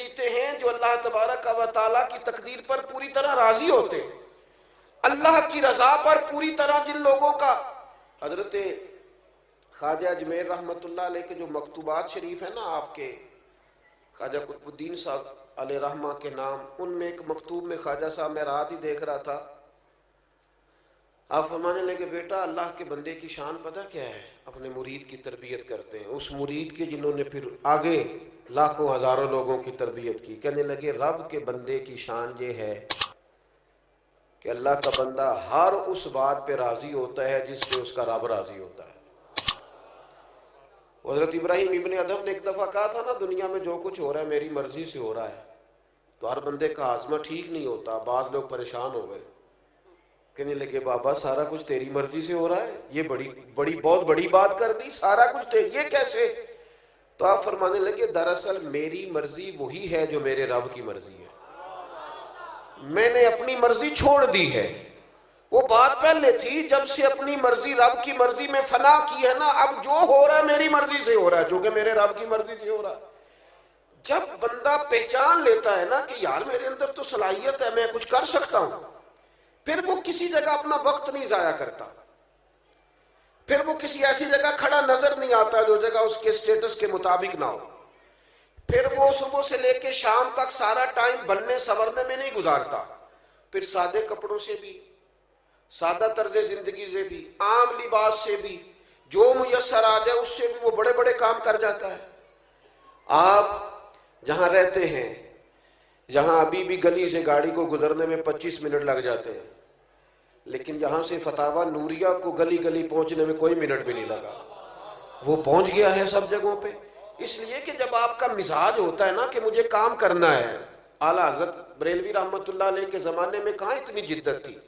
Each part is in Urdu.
جیتے ہیں جو اللہ تبارک و تعالیٰ کی تقدیر پر پوری طرح راضی ہوتے ہیں، اللہ کی رضا پر پوری طرح جن لوگوں کا حضرت خواجہ اجمیر رحمۃ اللہ علیہ کے جو مکتوبات شریف ہیں نا آپ کے، خواجہ قطب الدین صاحب علیہ رحمہ کے نام، ان میں ایک مکتوب میں خواجہ صاحب، میں رات ہی دیکھ رہا تھا، آپ فرمانے لگے بیٹا اللہ کے بندے کی شان پتہ کیا ہے؟ اپنے مرید کی تربیت کرتے ہیں، اس مرید کے جنہوں نے پھر آگے لاکھوں ہزاروں لوگوں کی تربیت کی، کہنے لگے رب کے بندے کی شان یہ ہے کہ اللہ کا بندہ ہر اس بات پہ راضی ہوتا ہے جس پہ اس کا رب راضی ہوتا ہے۔ حضرت ابراہیم ابن ادہم نے ایک دفعہ کہا تھا نا، دنیا میں جو کچھ ہو رہا ہے میری مرضی سے ہو رہا ہے، تو ہر بندے کا ہاضمہ ٹھیک نہیں ہوتا، بعض لوگ پریشان ہو گئے، کہنے لگے بابا سارا کچھ تیری مرضی سے ہو رہا ہے، یہ بہت بڑی بات کر دی، سارا کچھ یہ کیسے؟ تو آپ فرمانے لگے دراصل میری مرضی وہی ہے جو میرے رب کی مرضی ہے، میں نے اپنی مرضی چھوڑ دی ہے، وہ بات پہلے تھی جب سے اپنی مرضی رب کی مرضی میں فنا کی ہے نا، اب جو ہو رہا ہے میری مرضی سے ہو رہا ہے چونکہ میرے رب کی مرضی سے ہو رہا ہے۔ جب بندہ پہچان لیتا ہے نا کہ یار میرے اندر تو صلاحیت ہے، میں کچھ کر سکتا ہوں، پھر وہ کسی جگہ اپنا وقت نہیں ضائع کرتا، پھر وہ کسی ایسی جگہ کھڑا نظر نہیں آتا جو جگہ اس کے سٹیٹس کے مطابق نہ ہو، پھر وہ صبح سے لے کے شام تک سارا ٹائم بننے سنورنے میں نہیں گزارتا، پھر سادے کپڑوں سے بھی، سادہ طرز زندگی سے بھی، عام لباس سے بھی، جو میسر آ جائے اس سے بھی وہ بڑے بڑے کام کر جاتا ہے۔ آپ جہاں رہتے ہیں، جہاں ابھی بھی گلی سے گاڑی کو گزرنے میں 25 منٹ لگ جاتے ہیں، لیکن یہاں سے فتاوی نوریہ کو گلی گلی پہنچنے میں کوئی منٹ بھی نہیں لگا، وہ پہنچ گیا ہے سب جگہوں پہ، اس لیے کہ جب آپ کا مزاج ہوتا ہے نا کہ مجھے کام کرنا ہے۔ اعلیٰ حضرت بریلوی رحمۃ اللہ علیہ کے زمانے میں کہاں اتنی جدت تھی،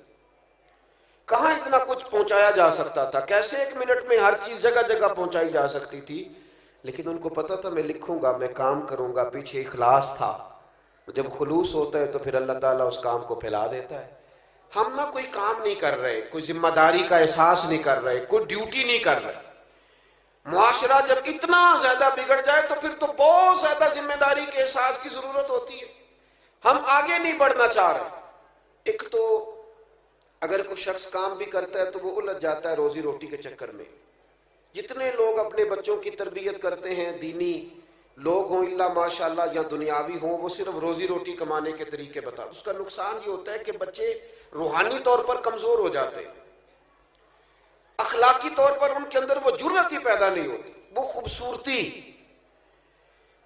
کہاں اتنا کچھ پہنچایا جا سکتا تھا، کیسے ایک منٹ میں ہر چیز جگہ جگہ پہنچائی جا سکتی تھی، لیکن ان کو پتا تھا میں لکھوں گا، میں کام کروں گا، پیچھے اخلاص تھا، جب خلوص ہوتا ہے تو پھر اللہ تعالیٰ اس کام کو پھیلا دیتا ہے۔ ہم نہ کوئی کام نہیں کر رہے، کوئی ذمہ داری کا احساس نہیں کر رہے، کوئی ڈیوٹی نہیں کر رہے، معاشرہ جب اتنا زیادہ بگڑ جائے تو پھر تو بہت زیادہ ذمہ داری کے احساس کی ضرورت ہوتی ہے، ہم آگے نہیں بڑھنا چاہ رہے۔ ایک تو اگر کوئی شخص کام بھی کرتا ہے تو وہ الجھ جاتا ہے روزی روٹی کے چکر میں، جتنے لوگ اپنے بچوں کی تربیت کرتے ہیں، دینی لوگ ہوں الا ماشاءاللہ یا دنیاوی ہوں، وہ صرف روزی روٹی کمانے کے طریقے بتا، اس کا نقصان یہ ہوتا ہے کہ بچے روحانی طور پر کمزور ہو جاتے ہیں، اخلاقی طور پر ان کے اندر وہ جرأت ہی پیدا نہیں ہوتی، وہ خوبصورتی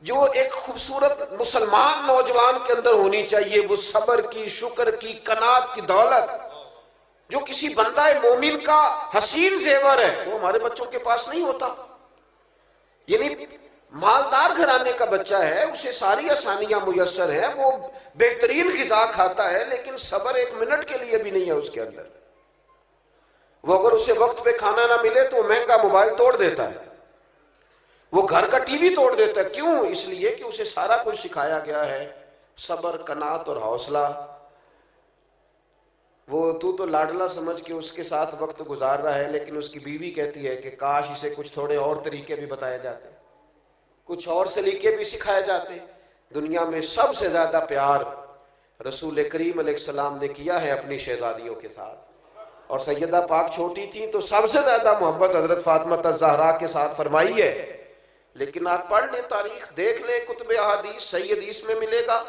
جو ایک خوبصورت مسلمان نوجوان کے اندر ہونی چاہیے، وہ صبر کی، شکر کی، قناعت کی دولت جو کسی بندہ مومن کا حسین زیور ہے، وہ ہمارے بچوں کے پاس نہیں ہوتا۔ یعنی مالدار گھرانے کا بچہ ہے، اسے ساری آسانیاں میسر ہیں، وہ بہترین غذا کھاتا ہے، لیکن صبر ایک منٹ کے لیے بھی نہیں ہے اس کے اندر۔ وہ اگر اسے وقت پہ کھانا نہ ملے تو وہ مہنگا موبائل توڑ دیتا ہے، وہ گھر کا ٹی وی توڑ دیتا ہے، کیوں؟ اس لیے کہ اسے سارا کچھ سکھایا گیا ہے، صبر، قناعت اور حوصلہ۔ وہ تو لاڈلا سمجھ کے اس کے ساتھ وقت گزار رہا ہے، لیکن اس کی بیوی کہتی ہے کہ کاش اسے کچھ تھوڑے اور طریقے بھی بتائے جاتے، کچھ اور سلیقے بھی سکھائے جاتے۔ دنیا میں سب سے زیادہ پیار رسول کریم علیہ السلام نے کیا ہے اپنی شہزادیوں کے ساتھ، اور سیدہ پاک چھوٹی تھیں تو سب سے زیادہ محبت حضرت فاطمہ الزہرا کے ساتھ فرمائی ہے۔ لیکن آپ پڑھ لیں تاریخ، دیکھ لیں کتب احادیث، صحیح حدیث میں ملے گا،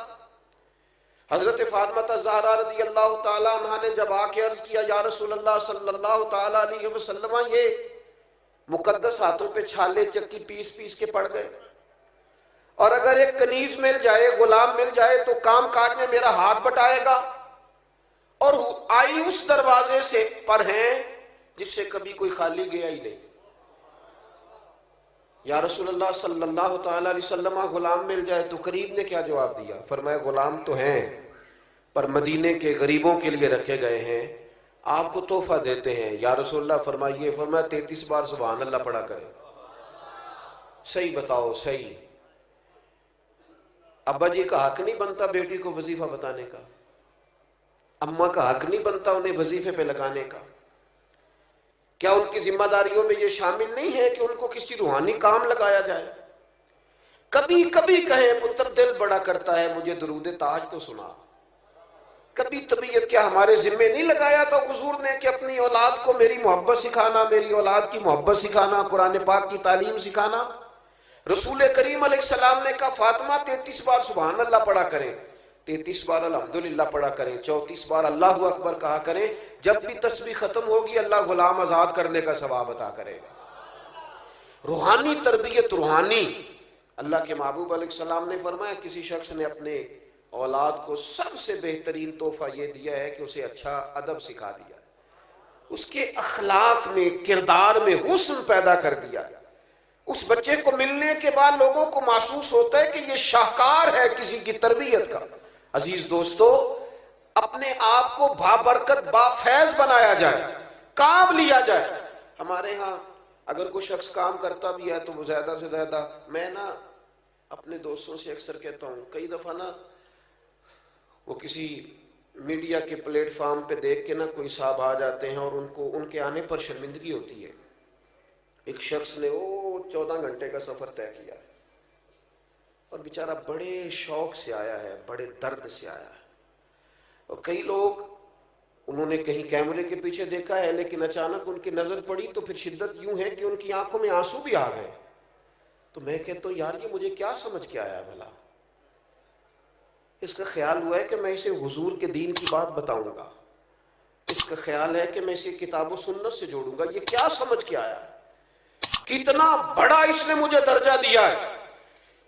حضرت فاطمہ الزہرا رضی اللہ تعالیٰ عنہ نے جب آ کے عرض کیا یا رسول اللہ صلی اللہ تعالیٰ علیہ وسلم، یہ مقدس ہاتھوں پہ چھالے چکی پیس پیس کے پڑ گئے، اور اگر ایک کنیز مل جائے، غلام مل جائے تو کام کاج میں میرا ہاتھ بٹائے گا، اور آئی اس دروازے سے پر ہیں جس سے کبھی کوئی خالی گیا ہی نہیں۔ یا رسول اللہ صلی اللہ تعالیٰ علیہ وسلم غلام مل جائے تو قریب نے کیا جواب دیا؟ فرمایا غلام تو ہیں پر مدینے کے غریبوں کے لیے رکھے گئے ہیں، آپ کو تحفہ دیتے ہیں۔ یا رسول اللہ فرمائیے، فرمایا 33 بار سبحان اللہ پڑھا کریں۔ صحیح بتاؤ، صحیح ابا جی کا حق نہیں بنتا بیٹی کو وظیفہ بتانے کا، اماں کا حق نہیں بنتا انہیں وظیفے پہ لگانے کا؟ کیا ان کی ذمہ داریوں میں یہ شامل نہیں ہے کہ ان کو کسی روحانی کام لگایا جائے؟ کبھی کبھی کہیں پتر دل بڑا کرتا ہے مجھے درود تاج تو سنا. کبھی طبیعت کیا ہمارے ذمے نہیں لگایا تھا حضور نے کہ اپنی اولاد کو میری محبت سکھانا، میری اولاد کی محبت سکھانا، قرآن پاک کی تعلیم سکھانا. رسول کریم علیہ السلام نے کہا فاطمہ 33 بار سبحان اللہ پڑھا کریں، 33 بار الحمدللہ پڑھا کریں، 34 بار اللہ اکبر کہا کریں. جب بھی تسبیح ختم ہوگی اللہ غلام آزاد کرنے کا ثواب عطا کرے گا. روحانی تربیت، روحانی. اللہ کے محبوب علیہ السلام نے فرمایا کسی شخص نے اپنے اولاد کو سب سے بہترین تحفہ یہ دیا ہے کہ اسے اچھا ادب سکھا دیا، اس کے اخلاق میں، کردار میں حسن پیدا کر دیا. اس بچے کو ملنے کے بعد لوگوں کو محسوس ہوتا ہے کہ یہ شاہکار ہے کسی کی تربیت کا. عزیز دوستو، اپنے آپ کو بابرکت بافیض بنایا جائے، کام لیا جائے. ہمارے ہاں اگر کوئی شخص کام کرتا بھی ہے تو وہ زیادہ سے زیادہ، میں نا اپنے دوستوں سے اکثر کہتا ہوں، کئی دفعہ نا وہ کسی میڈیا کے پلیٹ فارم پہ دیکھ کے نا کوئی صاحب آ جاتے ہیں اور ان کے آنے پر شرمندگی ہوتی ہے. ایک شخص نے وہ 14 گھنٹے کا سفر طے کیا ہے اور بیچارہ بڑے شوق سے آیا ہے، بڑے درد سے آیا ہے. اور کئی لوگ انہوں نے کہیں کیمرے کے پیچھے دیکھا ہے لیکن اچانک ان کی نظر پڑی تو پھر شدت یوں ہے کہ ان کی آنکھوں میں آنسو بھی آ گئے. تو میں کہتا ہوں یار یہ مجھے کیا سمجھ کے آیا بھلا. اس کا خیال ہوا ہے کہ میں اسے حضور کے دین کی بات بتاؤں گا، اس کا خیال ہے کہ میں اسے کتاب و سنت سے جوڑوں گا. یہ کیا سمجھ کے آیا ہے؟ کتنا بڑا اس نے مجھے درجہ دیا ہے.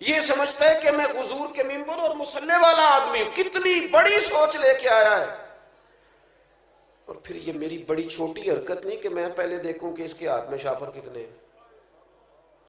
یہ سمجھتا ہے کہ میں حضور کے منبر اور مصلی والا آدمی ہوں. کتنی بڑی سوچ لے کے آیا ہے. اور پھر یہ میری بڑی چھوٹی حرکت نہیں کہ میں پہلے دیکھوں کہ اس کے ہاتھ میں شافر کتنے ہیں.